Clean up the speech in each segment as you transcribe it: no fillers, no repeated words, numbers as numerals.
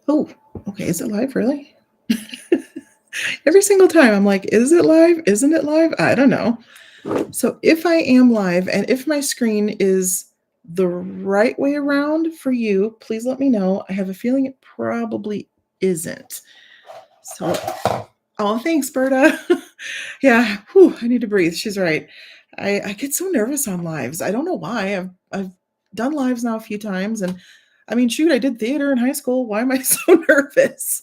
Oh, okay. Is it live really? Every single time I'm like, is it live? Isn't it live? I don't know. So if I am live and if my screen is the right way around for you, please let me know. I have a feeling it probably isn't. So, oh, thanks, Berta. Yeah, whew, I need to breathe. She's right. I get so nervous on lives. I don't know why. I've done lives now a few times, and I mean, shoot, I did theater in high school. Why am I so nervous?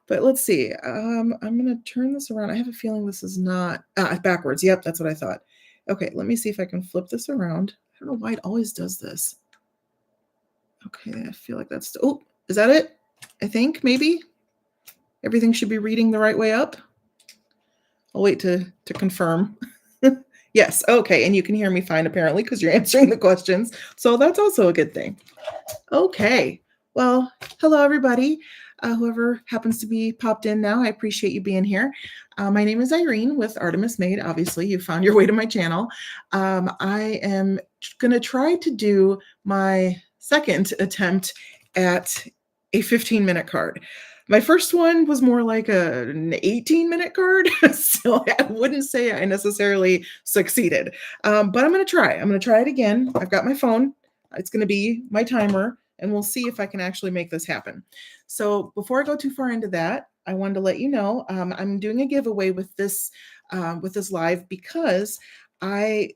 But let's see. I'm gonna turn this around. I have a feeling this is not backwards. Yep, that's what I thought. Okay, let me see if I can flip this around. I don't know why it always does this. Okay, I feel like that's. Oh, is that it? I think maybe everything should be reading the right way up. I'll wait to confirm. Yes, okay, and you can hear me fine apparently because you're answering the questions. So that's also a good thing. Okay. Well, hello everybody. Whoever happens to be popped in now, I appreciate you being here. My name is Irene with Artemis Made. Obviously, you found your way to my channel. I am going to try to do my second attempt at a 15-minute card. My first one was more like an 18-minute card, so I wouldn't say I necessarily succeeded. But I'm going to try. I'm going to try it again. I've got my phone. It's going to be my timer, and we'll see if I can actually make this happen. So before I go too far into that, I wanted to let you know I'm doing a giveaway with this live because I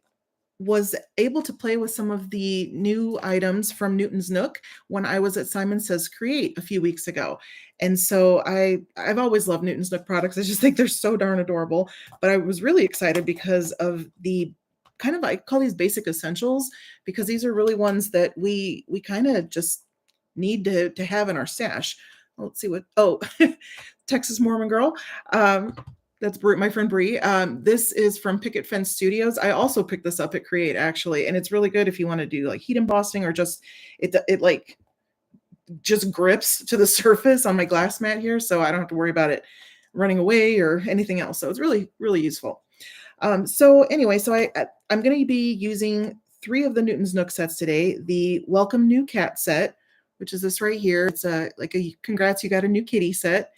was able to play with some of the new items from Newton's Nook when I was at Simon Says Create a few weeks ago. And so I've always loved Newton's Nook products. I just think they're so darn adorable. But I was really excited because of the kind of, I call these basic essentials, because these are really ones that we kind of just need to have in our stash. Let's see what, oh, Texas Mormon Girl. That's my friend Bree. This is from Picket Fence Studios. I also picked this up at Create actually, and it's really good if you want to do like heat embossing or just it like just grips to the surface on my glass mat here, so I don't have to worry about it running away or anything else. So it's really useful. So anyway, so I'm going to be using 3 of the Newton's Nook sets today. The Welcome New Cat set, which is this right here. It's like a congrats, you got a new kitty set.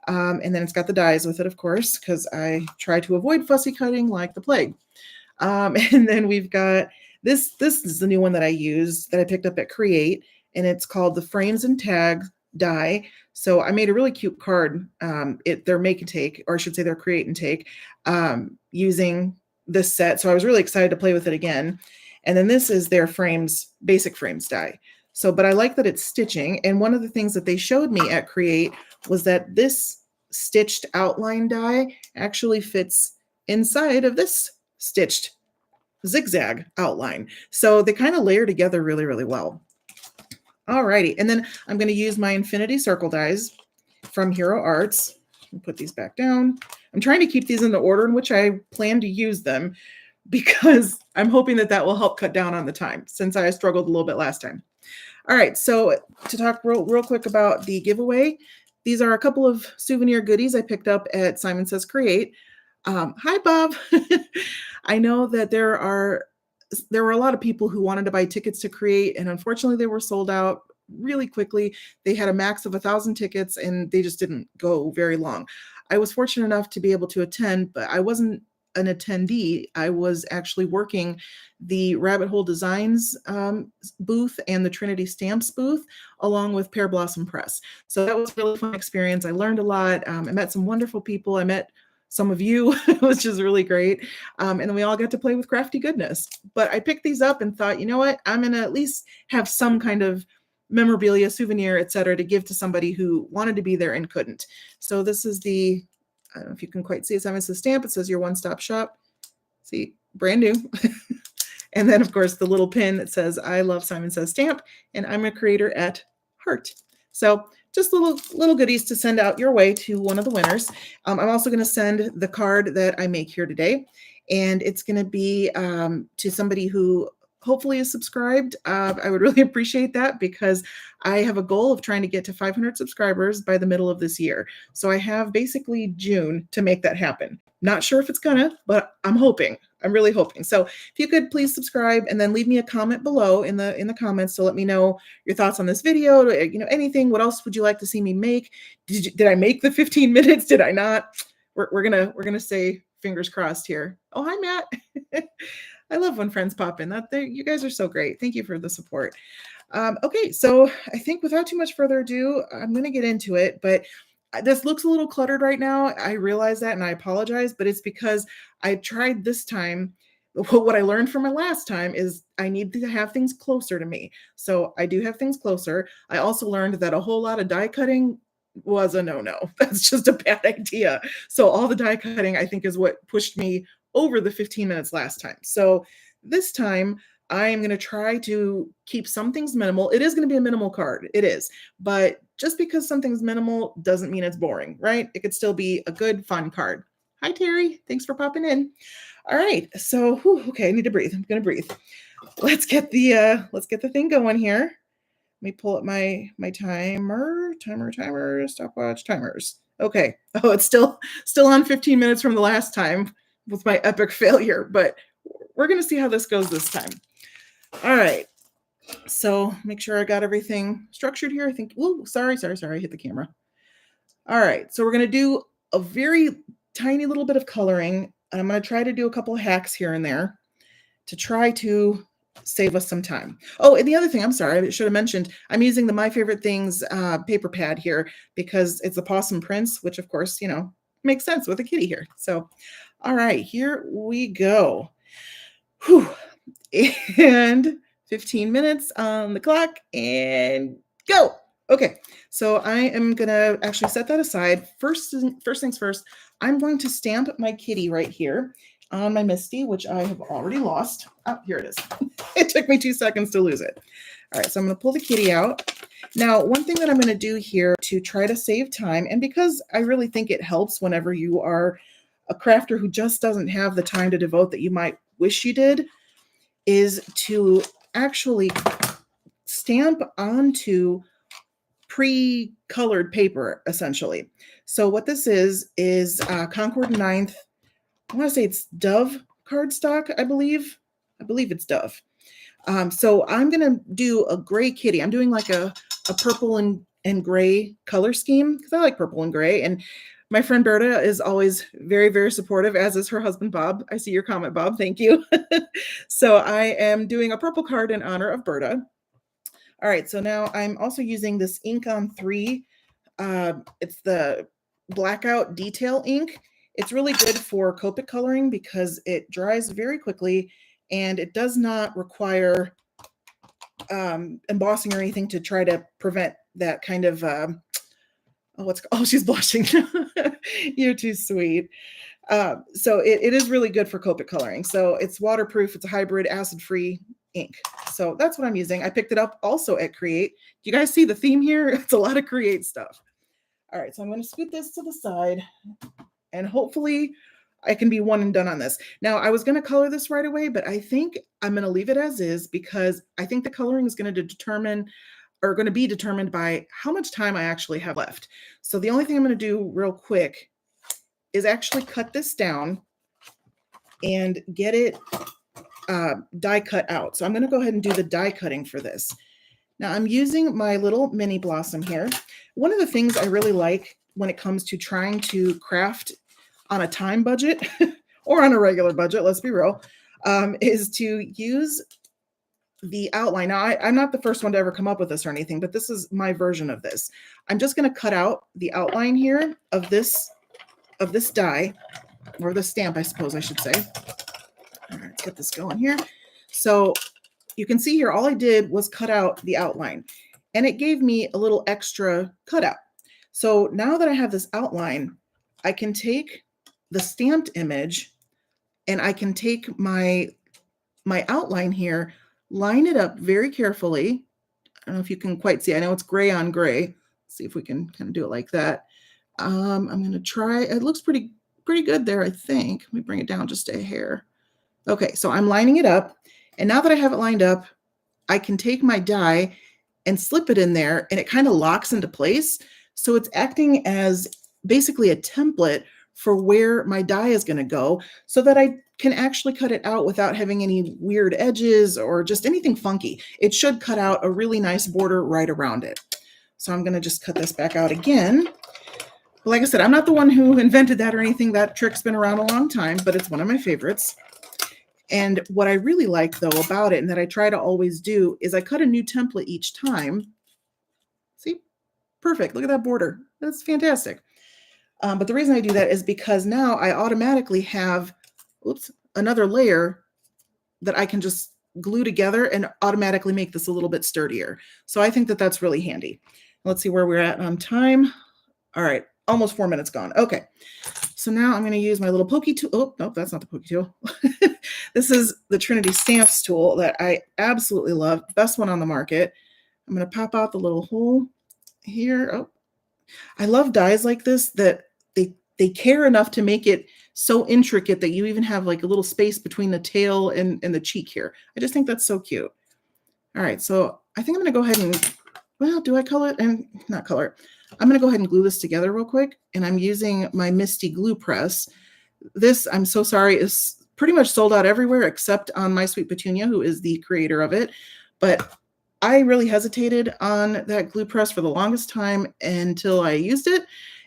And then it's got the dies with it, of course, because I try to avoid fussy cutting like the plague. And then we've got this is the new one that I used that I picked up at Create, and it's called the Frames and Tag die. So I made a really cute card. Their make and take, or I should say their create and take, using this set. So I was really excited to play with it again. And then this is their frames, basic frames die. So, but I like that it's stitching. And one of the things that they showed me at Create was that this stitched outline die actually fits inside of this stitched zigzag outline. So they kind of layer together really well. Alrighty, and then I'm going to use my Infinity Circle dies from Hero Arts. I'll put these back down. I'm trying to keep these in the order in which I plan to use them because I'm hoping that will help cut down on the time since I struggled a little bit last time. All right, so to talk real quick about the giveaway, these are a couple of souvenir goodies I picked up at Simon Says Create. Hi, Bob. I know that there were a lot of people who wanted to buy tickets to Create, and unfortunately they were sold out really quickly. They had a max of 1,000 tickets, and they just didn't go very long. I was fortunate enough to be able to attend, but I wasn't an attendee. I was actually working the Rabbit Hole Designs booth and the Trinity Stamps booth, along with Pear Blossom Press. So that was a really fun experience. I learned a lot. I met some wonderful people. I met some of you, which is really great. And then we all got to play with crafty goodness. But I picked these up and thought, you know what? I'm going to at least have some kind of memorabilia, souvenir, etc., to give to somebody who wanted to be there and couldn't. So this is the, I don't know if you can quite see it. Simon Says stamp. It says your one-stop shop. See, brand new. And then, of course, the little pin that says, I love Simon Says stamp, and I'm a creator at heart. So just little goodies to send out your way to one of the winners. I'm also going to send the card that I make here today, and it's going to be to somebody who hopefully is subscribed. I would really appreciate that because I have a goal of trying to get to 500 subscribers by the middle of this year. So I have basically June to make that happen. Not sure if it's gonna, but I'm hoping. I'm really hoping. So if you could please subscribe and then leave me a comment below in the comments to let me know your thoughts on this video, anything. What else would you like to see me make? Did I make the 15 minutes? Did I not? We're gonna say fingers crossed here. Oh, hi Matt. I love when friends pop in. You guys are so great. Thank you for the support. Okay, so I think without too much further ado, I'm going to get into it. But this looks a little cluttered right now. I realize that and I apologize, but it's because I tried this time. What I learned from my last time is I need to have things closer to me. So I do have things closer. I also learned that a whole lot of die cutting was a no-no. That's just a bad idea. So all the die cutting, I think, is what pushed me over the 15 minutes last time. So this time I am going to try to keep some things minimal. It is going to be a minimal card. It is. But just because something's minimal doesn't mean it's boring, right? It could still be a good, fun card. Hi, Terry. Thanks for popping in. All right. So, okay, I need to breathe. I'm going to breathe. Let's get the thing going here. Let me pull up my timer, stopwatch, timers. Okay. Oh, it's still on 15 minutes from the last time with my epic failure, but we're going to see how this goes this time. All right. So make sure I got everything structured here. I think, sorry. I hit the camera. All right. So we're going to do a very tiny little bit of coloring. And I'm going to try to do a couple of hacks here and there to try to save us some time. Oh, and the other thing, I'm sorry, I should have mentioned, I'm using the My Favorite Things paper pad here because it's the Possum Prince, which of course, makes sense with a kitty here. So, all right, here we go. Whew. And 15 minutes on the clock and go. Okay, so I am gonna actually set that aside. First things first, I'm going to stamp my kitty right here on my Misty, which I have already lost. Oh, here it is. It took me 2 seconds to lose it. All right, so I'm going to pull the kitty out. Now, one thing that I'm going to do here to try to save time, and because I really think it helps whenever you are a crafter who just doesn't have the time to devote that you might wish you did, is to actually stamp onto pre-colored paper, essentially. So what this is Concord 9th, I want to say it's Dove cardstock, I believe. I believe it's Dove. So I'm going to do a gray kitty. I'm doing like a purple and gray color scheme because I like purple and gray. And my friend Berta is always very, very supportive, as is her husband, Bob. I see your comment, Bob. Thank you. So I am doing a purple card in honor of Berta. All right. So now I'm also using this ink on 3. It's the Blackout Detail ink. It's really good for Copic coloring because it dries very quickly and it does not require embossing or anything to try to prevent that kind of, she's blushing. You're too sweet. So it is really good for Copic coloring. So it's waterproof. It's a hybrid acid-free ink. So that's what I'm using. I picked it up also at Create. Do you guys see the theme here? It's a lot of Create stuff. All right, so I'm going to scoot this to the side and hopefully I can be one and done on this. Now, I was going to color this right away, but I think I'm going to leave it as is because I think the coloring is going to be determined by how much time I actually have left. So the only thing I'm going to do real quick is actually cut this down and get it die cut out. So I'm going to go ahead and do the die cutting for this. Now I'm using my little mini blossom here. One of the things I really like when it comes to trying to craft on a time budget or on a regular budget, let's be real, is to use the outline. Now, I'm not the first one to ever come up with this or anything, but this is my version of this. I'm just going to cut out the outline here of this die, or the stamp, I suppose I should say. All right, let's get this going here. So you can see here, all I did was cut out the outline, and it gave me a little extra cutout. So now that I have this outline, I can take the stamped image and I can take my outline here, line it up very carefully. I don't know if you can quite see. I know it's gray on gray. Let's see if we can kind of do it like that. I'm going to try. It looks pretty good there, I think. Let me bring it down just a hair. Okay, so I'm lining it up. And now that I have it lined up, I can take my die and slip it in there, and it kind of locks into place. So it's acting as basically a template for where my die is going to go so that I can actually cut it out without having any weird edges or just anything funky. It should cut out a really nice border right around it. So I'm going to just cut this back out again. Like I said, I'm not the one who invented that or anything. That trick's been around a long time, but it's one of my favorites. And what I really like, though, about it, and that I try to always do, is I cut a new template each time. See? Perfect. Look at that border. That's fantastic. But the reason I do that is because now I automatically have, another layer that I can just glue together and automatically make this a little bit sturdier. So I think that that's really handy. Let's see where we're at on time. All right, almost 4 minutes gone. Okay, so now I'm going to use my little pokey tool. Oh, nope, that's not the pokey tool. This is the Trinity Stamps tool that I absolutely love. Best one on the market. I'm going to pop out the little hole here. Oh, I love dies like this that they care enough to make it so intricate that you even have like a little space between the tail and the cheek here. I just think that's so cute. All right, so I think I'm going to go ahead and, well, do I color it? And not color it. I'm going to go ahead and glue this together real quick. And I'm using my Misty Glue Press. This, I'm so sorry, is pretty much sold out everywhere except on My Sweet Petunia, who is the creator of it. But I really hesitated on that glue press for the longest time until I used it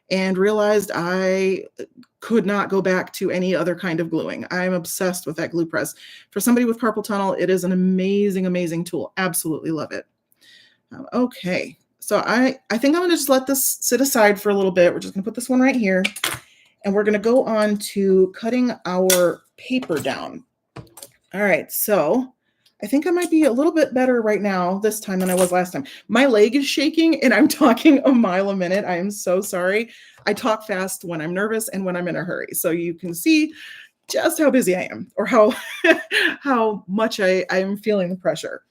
and realized I could not go back to any other kind of gluing. I'm obsessed with that glue press. For somebody with carpal tunnel, it is an amazing, amazing tool. Absolutely love it. Okay, so I think I'm going to just let this sit aside for a little bit. We're just going to put this one right here, and we're going to go on to cutting our paper down. All right, so I think I might be a little bit better right now this time than I was last time. My leg is shaking and I'm talking a mile a minute. I am so sorry. I talk fast when I'm nervous and when I'm in a hurry. So you can see just how busy I am or how much I am feeling the pressure.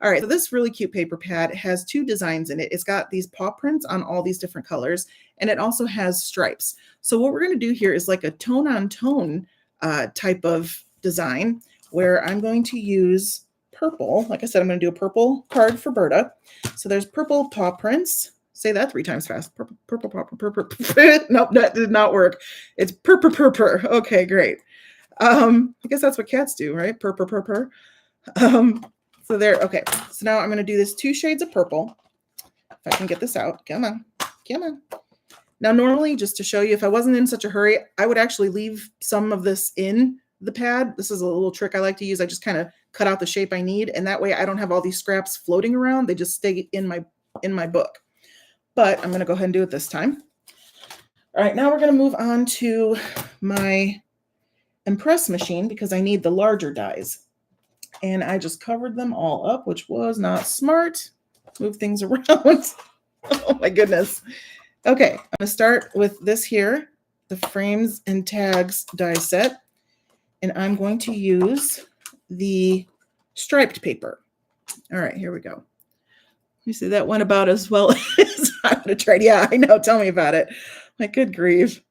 All right, so this really cute paper pad has two designs in it. It's got these paw prints on all these different colors, and it also has stripes. So what we're going to do here is like a tone-on-tone type of design where I'm going to use purple. Like I said, I'm going to do a purple card for Berta. So there's purple paw prints. Say that 3 times fast. Purple, purple, purple, purple. Nope, that did not work. It's purple, purple. Okay, great. I guess that's what cats do, right? Purple, purple. So there, okay. So now I'm going to do this 2 shades of purple. If I can get this out. Come on. Come on. Now, normally, just to show you, if I wasn't in such a hurry, I would actually leave some of this in the pad. This is a little trick I like to use. I just kind of cut out the shape I need, and that way I don't have all these scraps floating around. They just stay in my book. But I'm going to go ahead and do it this time. All right, now we're going to move on to my impress machine because I need the larger dies. And I just covered them all up, which was not smart. Move things around. Oh my goodness. Okay, I'm going to start with this here, the frames and tags die set. And I'm going to use the striped paper. All right, here we go. You see, that went about as well as I would have tried. Yeah, I know. Tell me about it. My good grief.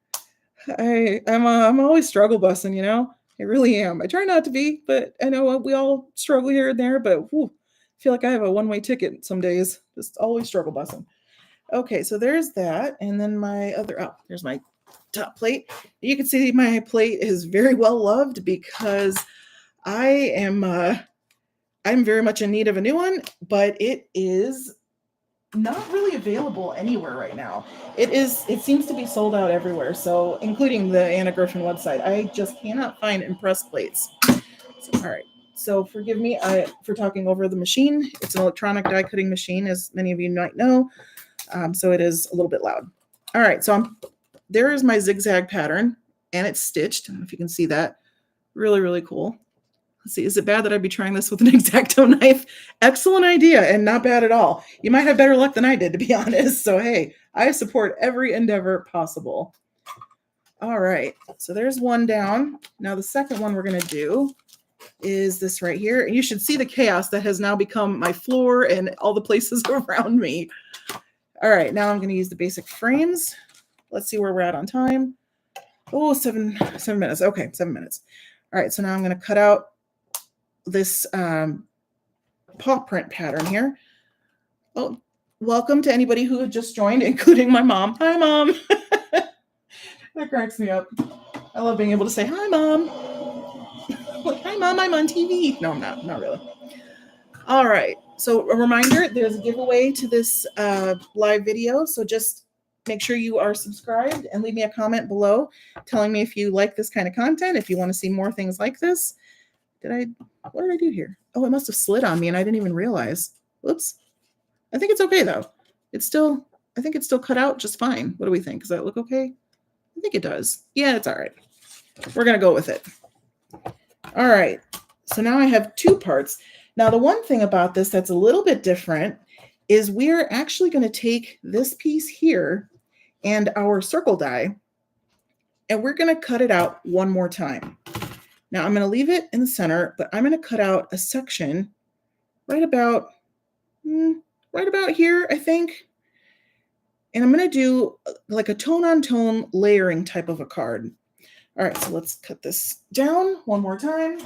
I'm always struggle bussing, you know? I really am. I try not to be, but I know we all struggle here and there, but I feel like I have a one-way ticket some days. Just always struggle bussing. Okay, so there's that. And then my other, there's my top plate. You can see my plate is very well loved because I'm very much in need of a new one, but it is not really available anywhere right now. It seems to be sold out everywhere, so including the Anna Griffin website. I just cannot find impress plates. So, all right. So forgive me for talking over the machine. It's an electronic die cutting machine, as many of you might know. So it is a little bit loud. All right. So there is my zigzag pattern, and it's stitched. I don't know if you can see that. Really, really cool. Let's see, is it bad that I'd be trying this with an X-Acto knife? Excellent idea, and not bad at all. You might have better luck than I did, to be honest. So, hey, I support every endeavor possible. All right, so there's one down. Now, the second one we're going to do is this right here. And you should see the chaos that has now become my floor and all the places around me. All right, now I'm going to use the basic frames. Let's see where we're at on time. Oh, seven minutes. Okay, 7 minutes. All right, so now I'm going to cut out this paw print pattern here. Oh, welcome to anybody who had just joined, including my mom. Hi, Mom. That cracks me up. I love being able to say, hi, Mom. Like, hi, Mom, I'm on TV. No, I'm not really. All right. So a reminder, there's a giveaway to this live video. So just make sure you are subscribed and leave me a comment below telling me if you like this kind of content, if you want to see more things like this. What did I do here? Oh, it must have slid on me and I didn't even realize. Whoops. I think it's okay though. I think it's still cut out just fine. What do we think? Does that look okay? I think it does. Yeah, it's all right. We're going to go with it. All right. So now I have two parts. Now, the one thing about this that's a little bit different is we're actually going to take this piece here and our circle die, and we're going to cut it out one more time. Now, I'm going to leave it in the center, but I'm going to cut out a section right about here, I think. And I'm going to do like a tone-on-tone layering type of a card. All right, so let's cut this down one more time.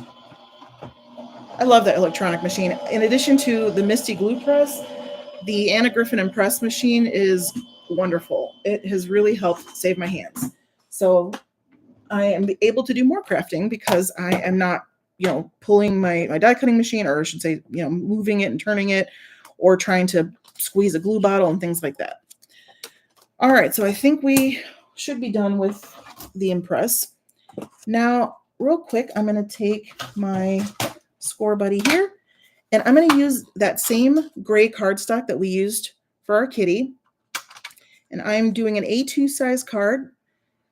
I love that electronic machine. In addition to the Misty glue press, the Anna Griffin Impress machine is wonderful. It has really helped save my hands. So I am able to do more crafting because I am not, pulling my die cutting machine, or I should say, moving it and turning it, or trying to squeeze a glue bottle and things like that. All right, so I think we should be done with the Impress. Now, real quick, I'm going to take my Score Buddy here, and I'm going to use that same gray cardstock that we used for our kitty. And I'm doing an A2 size card.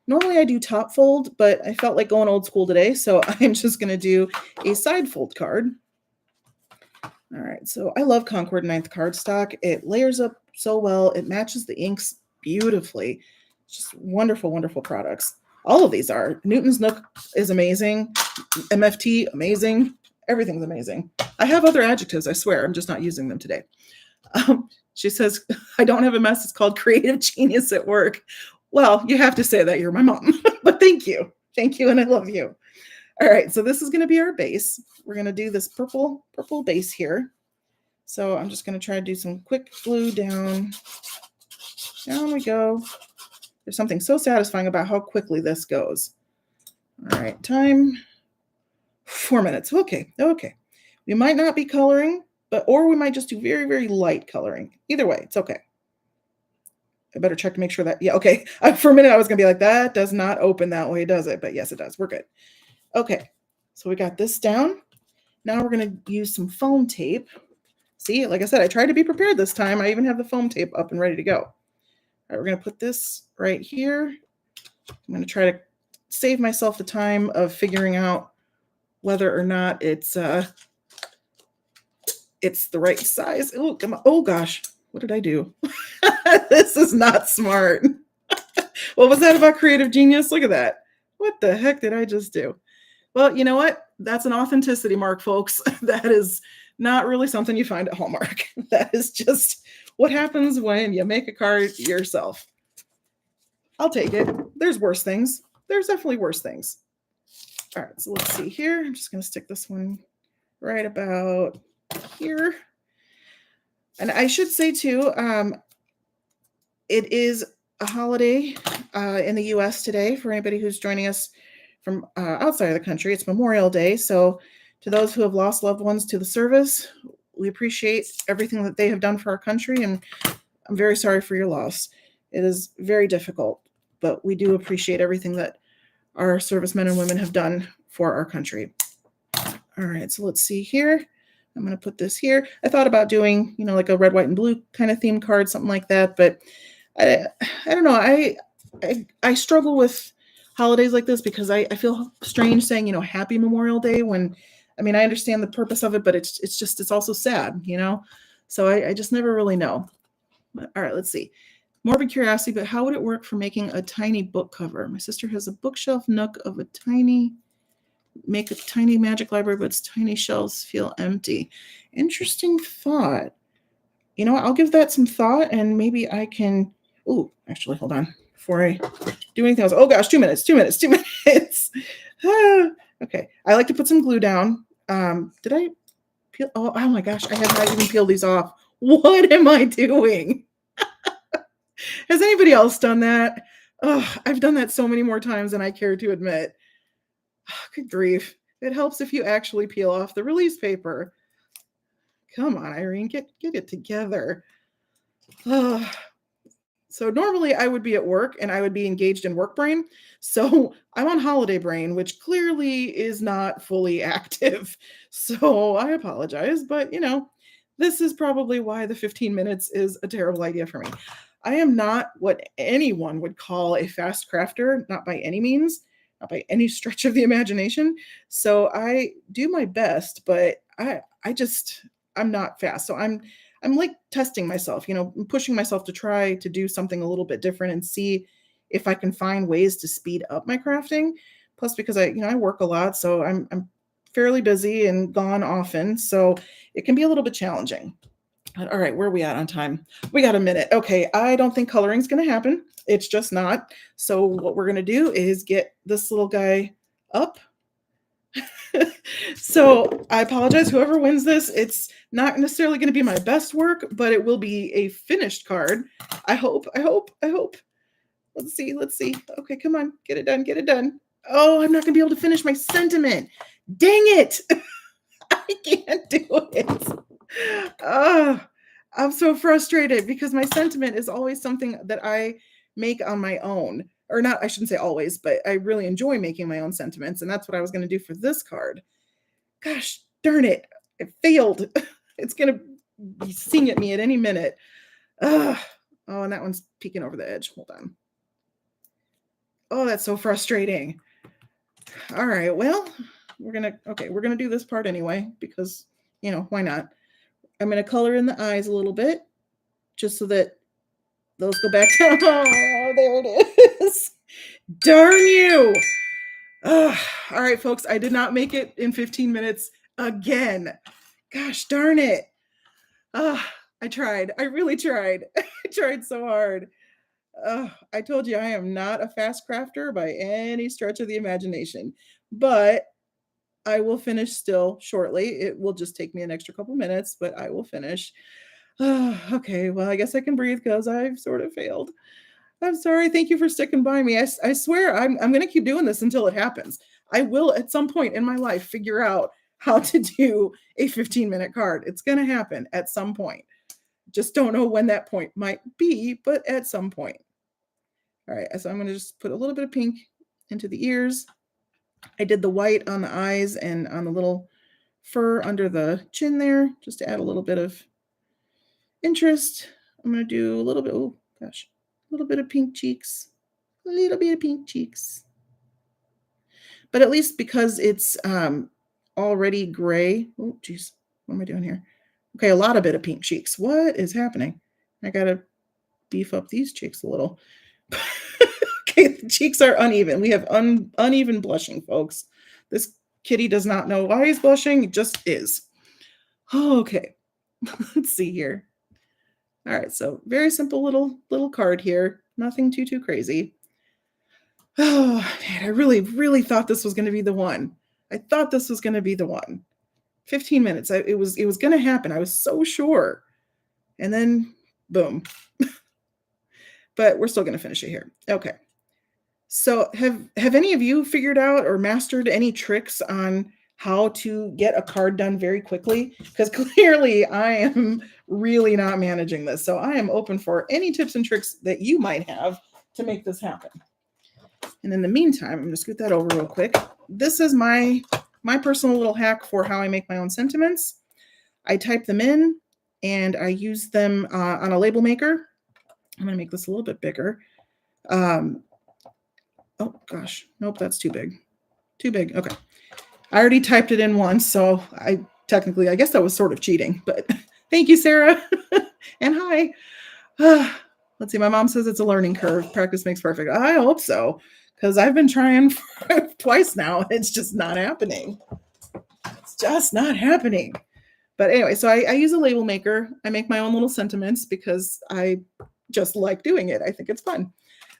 Normally I do top fold, but I felt like going old school today, so I'm just going to do a side fold card. All right, so I love Concord 9th cardstock. It layers up so well. It matches the inks beautifully. It's just wonderful, wonderful products. All of these are. Newton's Nook is amazing. MFT, amazing. Everything's amazing. I have other adjectives, I swear. I'm just not using them today. She says, I don't have a mess. It's called creative genius at work. Well, you have to say that. You're my mom. But thank you. Thank you, and I love you. All right, so this is going to be our base. We're going to do this purple base here. So I'm just going to try to do some quick glue down. Down we go. There's something so satisfying about how quickly this goes. All right, time 4 minutes. Okay. We might not be coloring, or we might just do very, very light coloring. Either way, it's okay. I better check to make sure that, yeah, okay. For a minute, I was going to be like, that does not open that way, does it? But yes, it does. We're good. Okay, so we got this down. Now we're going to use some foam tape. See, like I said, I tried to be prepared this time. I even have the foam tape up and ready to go. All right, we're going to put this right here. I'm going to try to save myself the time of figuring out whether or not it's the right size. Oh, come on. Oh gosh, what did I do? This is not smart. What was that about creative genius? Look at that. What the heck did I just do? Well, you know what? That's an authenticity mark, folks. That is not really something you find at Hallmark. That is just what happens when you make a card yourself. I'll take it. There's worse things. There's definitely worse things. All right, so let's see here. I'm just going to stick this one right about here. And I should say too, it is a holiday in the U.S. today for anybody who's joining us from outside of the country. It's Memorial Day. So to those who have lost loved ones to the service, we appreciate everything that they have done for our country, and I'm very sorry for your loss. It is very difficult, but we do appreciate everything that our servicemen and women have done for our country. All right, so let's see here. I'm going to put this here. I thought about doing, like a red, white, and blue kind of theme card, something like that, but I don't know. I struggle with holidays like this because I feel strange saying, Happy Memorial Day when, I understand the purpose of it, but it's also sad, So I just never really know. But, all right, let's see. Morbid curiosity, but how would it work for making a tiny book cover? My sister has a bookshelf nook of make a tiny magic library, but its tiny shelves feel empty. Interesting thought. I'll give that some thought, and maybe I can. Oh, actually, hold on before I do anything else. Oh gosh, 2 minutes. Okay, I like to put some glue down Did I peel? Oh my gosh, I have not even peeled these off. What am I doing? Has anybody else done that? Oh, I've done that so many more times than I care to admit. Oh, good grief. It helps if you actually peel off the release paper. Come on, Irene, get it together. Oh, so normally I would be at work and I would be engaged in work brain. So I'm on holiday brain, which clearly is not fully active. So I apologize, but this is probably why the 15 minutes is a terrible idea for me. I am not what anyone would call a fast crafter, not by any means, not by any stretch of the imagination. So I do my best, but I'm not fast. So I'm like testing myself, pushing myself to try to do something a little bit different and see if I can find ways to speed up my crafting. Plus, because I work a lot, so I'm fairly busy and gone often, so it can be a little bit challenging. All right, where are we at on time? We got a minute. Okay, I don't think coloring's going to happen. It's just not. So what we're going to do is get this little guy up. So I apologize, whoever wins this. It's not necessarily going to be my best work, but it will be a finished card. I hope. Let's see. Okay, come on, get it done. Oh, I'm not going to be able to finish my sentiment. Dang it. I can't do it. I'm so frustrated because my sentiment is always something that I make on my own. Or not, I shouldn't say always, but I really enjoy making my own sentiments. And that's what I was going to do for this card. Gosh darn it. It failed. It's going to be singing at me at any minute. Oh, and that one's peeking over the edge. Hold on. Oh, that's so frustrating. All right, well, we're going to do this part anyway, because, why not? I'm going to color in the eyes a little bit, just so that those go back to, oh, there it is. Darn you. All right, folks, I did not make it in 15 minutes again. Gosh darn it. I tried. I really tried. I tried so hard. I told you I am not a fast crafter by any stretch of the imagination, but I will finish still shortly. It will just take me an extra couple minutes, but I will finish. Okay, well, I guess I can breathe because I've sort of failed. I'm sorry. Thank you for sticking by me. I swear I'm going to keep doing this until it happens. I will at some point in my life figure out how to do a 15-minute card. It's going to happen at some point. Just don't know when that point might be, but at some point. All right, so I'm going to just put a little bit of pink into the ears. I did the white on the eyes and on the little fur under the chin there, just to add a little bit of interest. I'm going to do a little bit, oh gosh, a little bit of pink cheeks, a little bit of pink cheeks. But at least because it's already gray, oh geez, what am I doing here? Okay, a lot of bit of pink cheeks. What is happening? I got to beef up these cheeks a little. Okay, the cheeks are uneven. We have uneven blushing, folks. This kitty does not know why he's blushing. It just is. Okay, let's see here. All right, so very simple little card here. Nothing too crazy. Oh, man, I really thought this was going to be the one. I thought this was going to be the one. 15 minutes. It was going to happen. I was so sure. And then boom. But we're still going to finish it here. Okay. So have any of you figured out or mastered any tricks on how to get a card done very quickly? Because clearly I am really not managing this. So I am open for any tips and tricks that you might have to make this happen. And in the meantime, I'm going to scoot that over real quick. This is my personal little hack for how I make my own sentiments. I type them in and I use them on a label maker. I'm going to make this a little bit bigger. Oh gosh, nope, that's too big. Too big. Okay. I already typed it in once, so I guess that was sort of cheating, but thank you, Sarah. And hi. Let's see, my mom says it's a learning curve. Practice makes perfect. I hope so, because I've been trying for twice now. It's just not happening. It's just not happening. But anyway, so I use a label maker. I make my own little sentiments because I just like doing it. I think it's fun.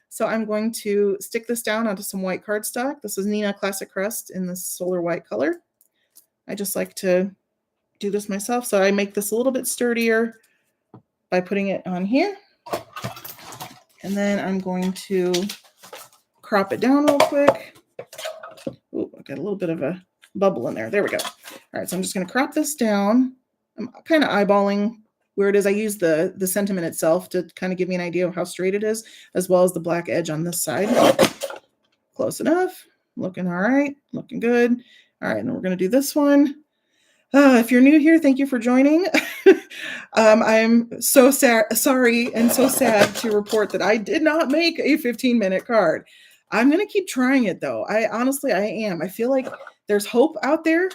So I'm going to stick this down onto some white cardstock. This is Neenah Classic Crest in the Solar White color. I just like to do this myself. So I make this a little bit sturdier by putting it on here. And then I'm going to crop it down real quick. Ooh, I got a little bit of a bubble in there. There we go. All right, so I'm just going to crop this down. I'm kind of eyeballing where it is. I use the sentiment itself to kind of give me an idea of how straight it is, as well as the black edge on this side. Close enough. Looking all right. Looking good. All right, and then we're going to do this one. If you're new here, thank you for joining. I'm so sorry and so sad to report that I did not make a 15-minute card. I'm going to keep trying it, though. I am. I feel like there's hope out there.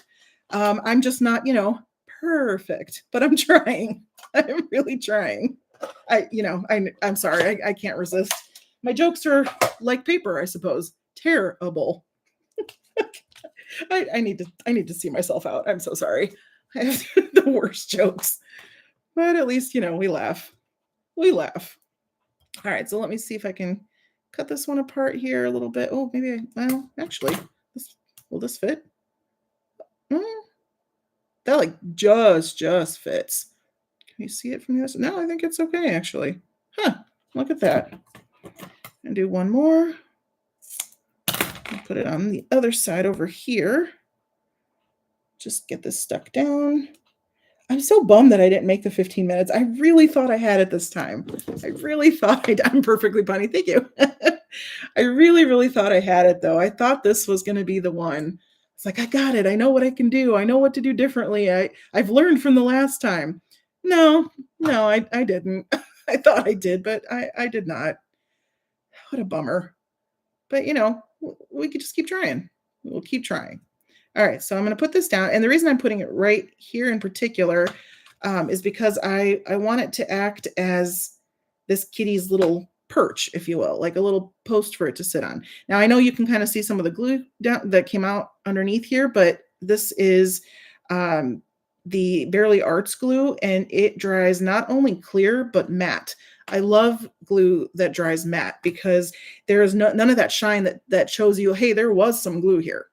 I'm just not, perfect, but I'm trying. I'm really trying. I'm sorry. I can't resist. My jokes are like paper, I suppose. Terrible. I need to see myself out. I'm so sorry. I have the worst jokes. But at least, we laugh. We laugh. All right, so let me see if I can cut this one apart here a little bit. Oh, maybe actually, will this fit? That like just fits. Can you see it from this? No, I think it's okay, actually. Huh, look at that. And do one more. Put it on the other side over here. Just get this stuck down. I'm so bummed that I didn't make the 15 minutes. I really thought I had it this time. I really thought I'm perfectly punny. Thank you. I really thought I had it, though. I thought this was going to be the one. It's like, I got it. I know what I can do. I know what to do differently. I've learned from the last time. No, I didn't. I thought I did, but I did not. What a bummer. But, we could just keep trying. We'll keep trying. All right, so I'm going to put this down. And the reason I'm putting it right here in particular is because I want it to act as this kitty's little perch, if you will, like a little post for it to sit on. Now, I know you can kind of see some of the glue down that came out underneath here, but this is the Bearly Arts glue, and it dries not only clear, but matte. I love glue that dries matte because there is none of that shine that shows you, hey, there was some glue here.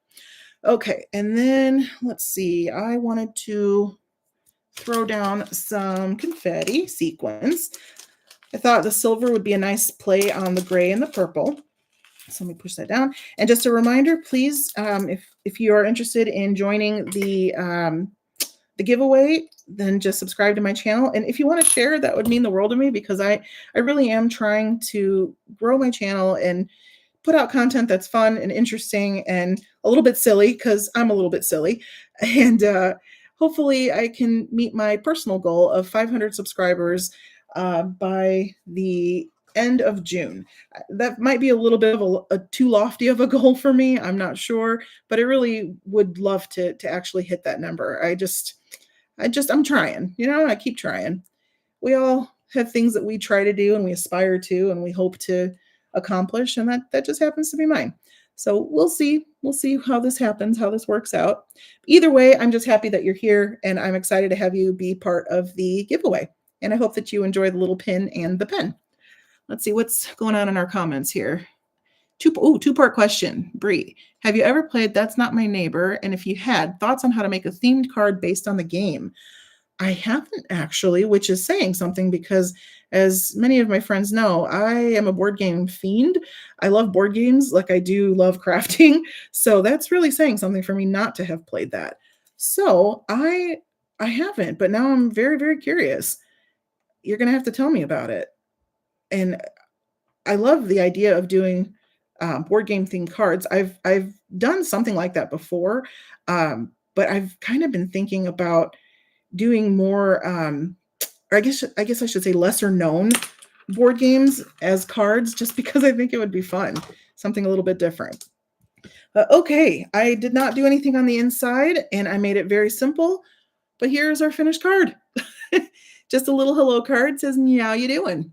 Okay, and then let's see. I wanted to throw down some confetti sequins. I thought the silver would be a nice play on the gray and the purple. So let me push that down. And just a reminder, please, if you are interested in joining the giveaway, then just subscribe to my channel. And if you want to share, that would mean the world to me because I really am trying to grow my channel and put out content that's fun and interesting and a little bit silly because I'm a little bit silly. And hopefully I can meet my personal goal of 500 subscribers by the end of June. That might be a little bit of a too lofty of a goal for me. I'm not sure, but I really would love to actually hit that number. I'm trying, I keep trying. We all have things that we try to do and we aspire to and we hope to accomplish, and that just happens to be mine. So we'll see how this happens, how this works out. Either way, I'm just happy that you're here and I'm excited to have you be part of the giveaway. And I hope that you enjoy the little pin and the pen. Let's see what's going on in our comments here. Two-part question. Bree, have you ever played That's Not My Neighbor? And if you had, thoughts on how to make a themed card based on the game? I haven't actually, which is saying something because as many of my friends know, I am a board game fiend. I love board games like I do love crafting. So that's really saying something for me not to have played that. So I haven't, but now I'm very, very curious. You're going to have to tell me about it. And I love the idea of doing board game themed cards. I've done something like that before, but I've kind of been thinking about doing more, or I guess I should say lesser known board games as cards, just because I think it would be fun, something a little bit different. Okay, I did not do anything on the inside, and I made it very simple. But here's our finished card. Just a little hello card, says, "Meow, you doing?"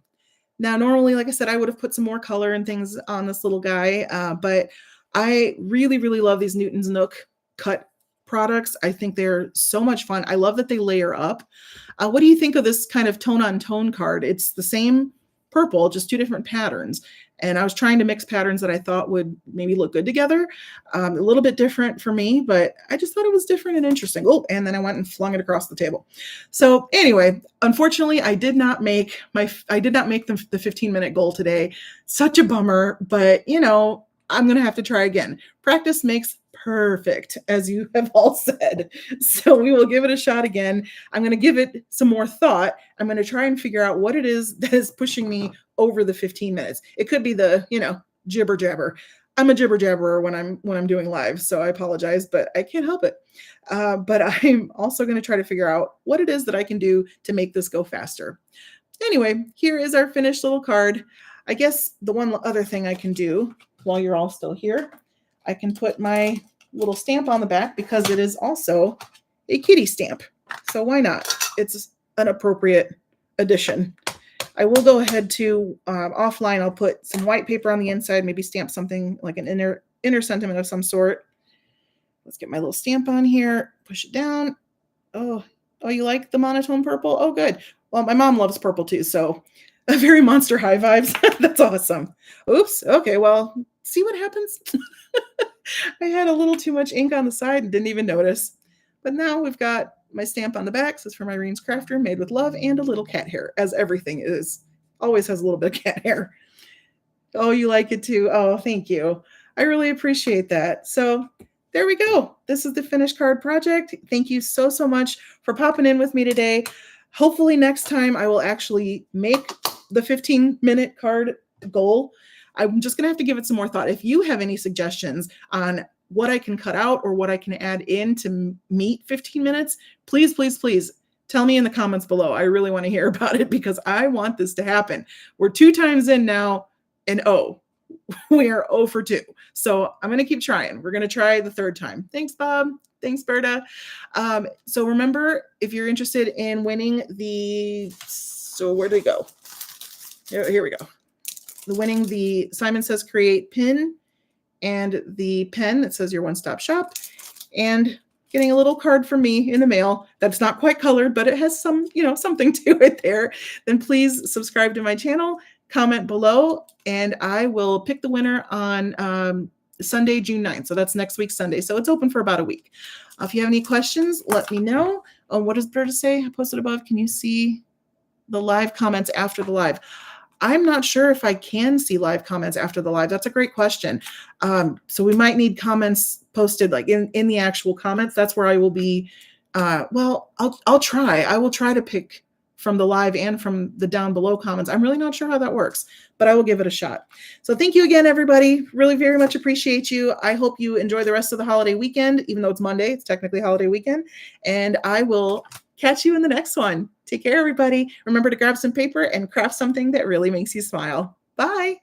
Now, normally, like I said, I would have put some more color and things on this little guy, but I really, really love these Newton's Nook cut products. I think they're so much fun. I love that they layer up. What do you think of this kind of tone-on-tone card? It's the same purple, just two different patterns. And I was trying to mix patterns that I thought would maybe look good together. A little bit different for me, but I just thought it was different and interesting. Oh, and then I went and flung it across the table. So anyway, unfortunately, I did not make the 15-minute goal today. Such a bummer, but I'm going to have to try again. Practice makes perfect, as you have all said. So we will give it a shot again. I'm going to give it some more thought. I'm going to try and figure out what it is that is pushing me over the 15 minutes. It could be the, jibber jabber. I'm a jibber jabberer when I'm doing live, so I apologize, but I can't help it. But I'm also going to try to figure out what it is that I can do to make this go faster. Anyway, here is our finished little card. I guess the one other thing I can do while you're all still here, I can put my little stamp on the back because it is also a kitty stamp. So why not? It's an appropriate addition. I will go ahead to offline. I'll put some white paper on the inside, maybe stamp something like an inner sentiment of some sort. Let's get my little stamp on here, push it down. Oh, you like the monotone purple? Oh, good. Well, my mom loves purple too, so a very Monster High vibes. That's awesome. Oops. Okay, well, see what happens? I had a little too much ink on the side and didn't even notice. But now we've got my stamp on the back. Says from Irene's Craft Room, made with love, and a little cat hair, as everything is. Always has a little bit of cat hair. Oh, you like it too? Oh, thank you. I really appreciate that. So there we go. This is the finished card project. Thank you so, so much for popping in with me today. Hopefully next time I will actually make the 15-minute card goal. I'm just going to have to give it some more thought. If you have any suggestions on what I can cut out or what I can add in to meet 15 minutes, please, please, please tell me in the comments below. I really want to hear about it because I want this to happen. We're 2 times in now, and we are 0 for 2. So I'm going to keep trying. We're going to try the 3rd time. Thanks, Bob. Thanks, Berta. So remember, if you're interested in winning so where did it go? Here we go. Winning the Simon Says Create pin and the pen that says your one-stop shop, and getting a little card from me in the mail that's not quite colored, but it has some, something to it there, then please subscribe to my channel, comment below, and I will pick the winner on Sunday, June 9th. So that's next week, Sunday. So it's open for about a week. If you have any questions, let me know. Oh, what does Berta say? I posted above. Can you see the live comments after the live? I'm not sure if I can see live comments after the live. That's a great question. So we might need comments posted like in the actual comments. That's where I will be. I'll try. I will try to pick from the live and from the down below comments. I'm really not sure how that works, but I will give it a shot. So thank you again, everybody. Really very much appreciate you. I hope you enjoy the rest of the holiday weekend, even though it's Monday. It's technically holiday weekend. And I will catch you in the next one. Take care, everybody. Remember to grab some paper and craft something that really makes you smile. Bye.